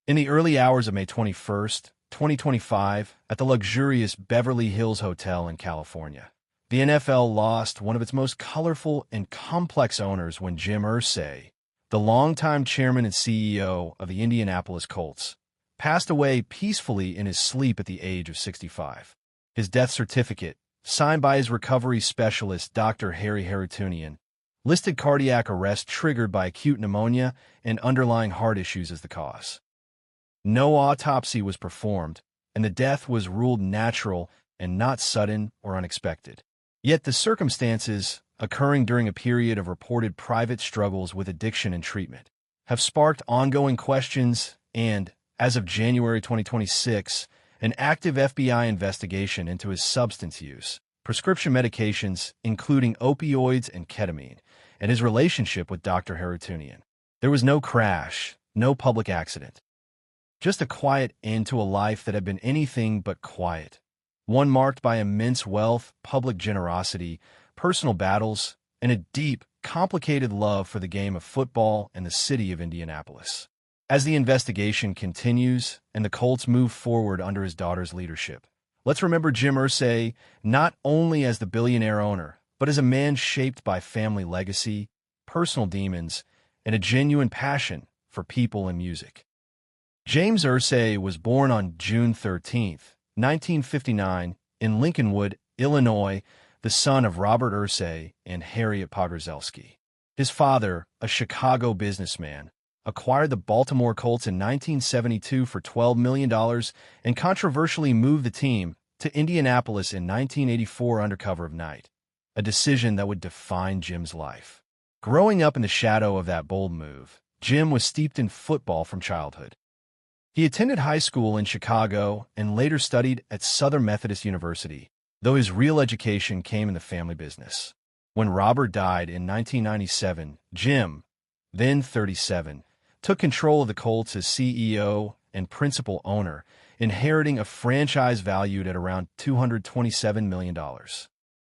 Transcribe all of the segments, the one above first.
In the early hours of May 21st, 2025, at the luxurious Beverly Hills Hotel in California, the NFL lost one of its most colorful and complex owners when Jim Irsay, the longtime chairman and CEO of the Indianapolis Colts, passed away peacefully in his sleep at the age of 65. His death certificate, signed by his recovery specialist Dr. Haroutunian, listed cardiac arrest triggered by acute pneumonia and underlying heart issues as the cause. No autopsy was performed, and the death was ruled natural and not sudden or unexpected. Yet the circumstances, occurring during a period of reported private struggles with addiction and treatment, have sparked ongoing questions and, as of January 2026, an active FBI investigation into his substance use, prescription medications, including opioids and ketamine, and his relationship with Dr. Haroutunian. There was no crash, no public accident. Just a quiet end to a life that had been anything but quiet. One marked by immense wealth, public generosity, personal battles, and a deep, complicated love for the game of football and the city of Indianapolis. As the investigation continues and the Colts move forward under his daughter's leadership, let's remember Jim Irsay not only as the billionaire owner, but as a man shaped by family legacy, personal demons, and a genuine passion for people and music. James Irsay was born on June 13, 1959, in Lincolnwood, Illinois, the son of Robert Irsay and Harriet Pogrzelski. His father, a Chicago businessman, acquired the Baltimore Colts in 1972 for $12 million and controversially moved the team to Indianapolis in 1984 under cover of night, a decision that would define Jim's life. Growing up in the shadow of that bold move, Jim was steeped in football from childhood. He attended high school in Chicago and later studied at Southern Methodist University, though his real education came in the family business. When Robert died in 1997, Jim, then 37, took control of the Colts as CEO and principal owner, inheriting a franchise valued at around $227 million.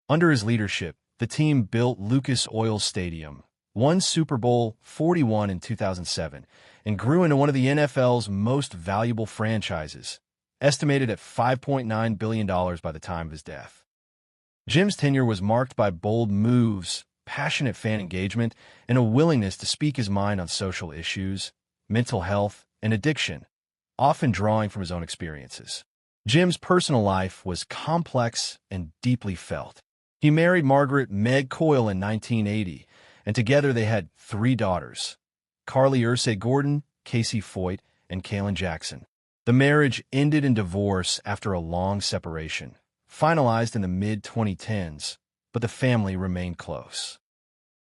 Under his leadership, the team built Lucas Oil Stadium, won Super Bowl 41 in 2007, and grew into one of the NFL's most valuable franchises, estimated at $5.9 billion by the time of his death. Jim's tenure was marked by bold moves, passionate fan engagement, and a willingness to speak his mind on social issues, mental health, and addiction, often drawing from his own experiences. Jim's personal life was complex and deeply felt. He married Margaret Meg Coyle in 1980, and together they had 3 daughters, Carlie Irsay Gordon, Casey Foyt, and Kalyn Jackson. The marriage ended in divorce after a long separation, finalized in the mid-2010s, but the family remained close.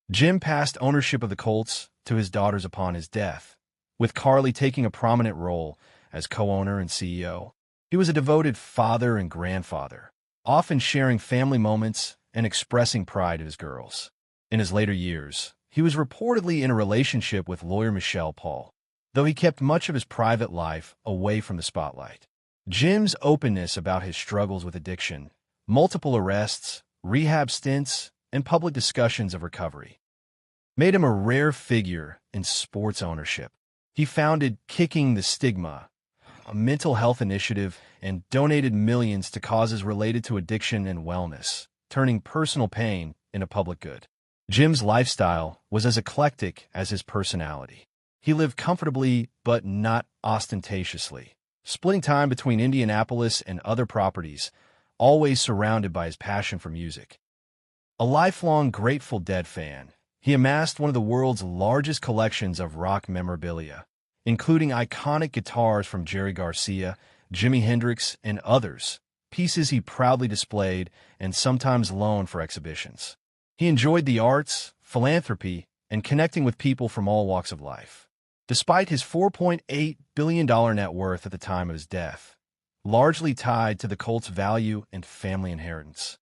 Jim passed ownership of the Colts to his daughters upon his death, with Carlie taking a prominent role as co-owner and CEO. He was a devoted father and grandfather, often sharing family moments and expressing pride in his girls. In his later years, he was reportedly in a relationship with lawyer Michelle Paul, though he kept much of his private life away from the spotlight. Jim's openness about his struggles with addiction, multiple arrests, rehab stints, and public discussions of recovery made him a rare figure in sports ownership. He founded Kicking the Stigma, a mental health initiative, and donated millions to causes related to addiction and wellness, turning personal pain into public good. Jim's lifestyle was as eclectic as his personality. He lived comfortably but not ostentatiously, splitting time between Indianapolis and other properties, always surrounded by his passion for music. A lifelong Grateful Dead fan, he amassed one of the world's largest collections of rock memorabilia, including iconic guitars from Jerry Garcia, Jimi Hendrix, and others, pieces he proudly displayed and sometimes loaned for exhibitions. He enjoyed the arts, philanthropy, and connecting with people from all walks of life. Despite his $4.8 billion net worth at the time of his death, largely tied to the Colts' value and family inheritance,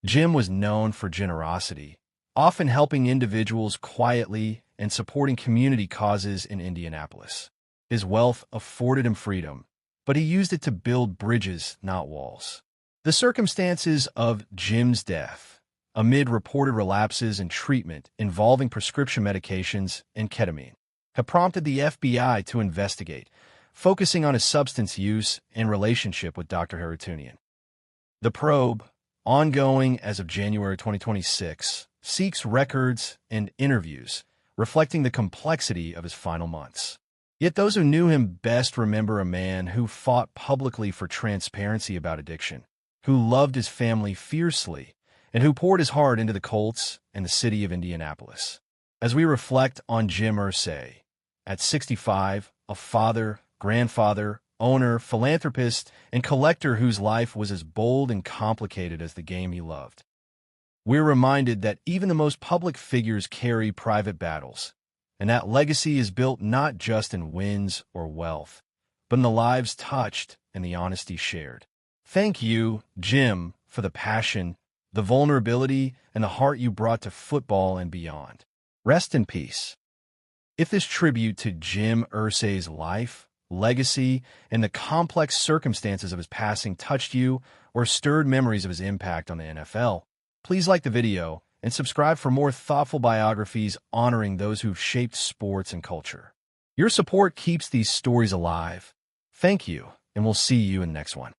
Jim was known for generosity, often helping individuals quietly and supporting community causes in Indianapolis. His wealth afforded him freedom, but he used it to build bridges, not walls. The circumstances of Jim's death, amid reported relapses and treatment involving prescription medications and ketamine, have prompted the FBI to investigate, focusing on his substance use and relationship with Dr. Haroutunian. The probe, ongoing as of January 2026, seeks records and interviews reflecting the complexity of his final months. Yet those who knew him best remember a man who fought publicly for transparency about addiction, who loved his family fiercely, and who poured his heart into the Colts and the city of Indianapolis. As we reflect on Jim Irsay, at 65, a father, grandfather, owner, philanthropist, and collector whose life was as bold and complicated as the game he loved, we're reminded that even the most public figures carry private battles, and that legacy is built not just in wins or wealth, but in the lives touched and the honesty shared. Thank you, Jim, for the passion, the vulnerability, and the heart you brought to football and beyond. Rest in peace. If this tribute to Jim Irsay's life, legacy, and the complex circumstances of his passing touched you or stirred memories of his impact on the NFL, please like the video and subscribe for more thoughtful biographies honoring those who've shaped sports and culture. Your support keeps these stories alive. Thank you, and we'll see you in the next one.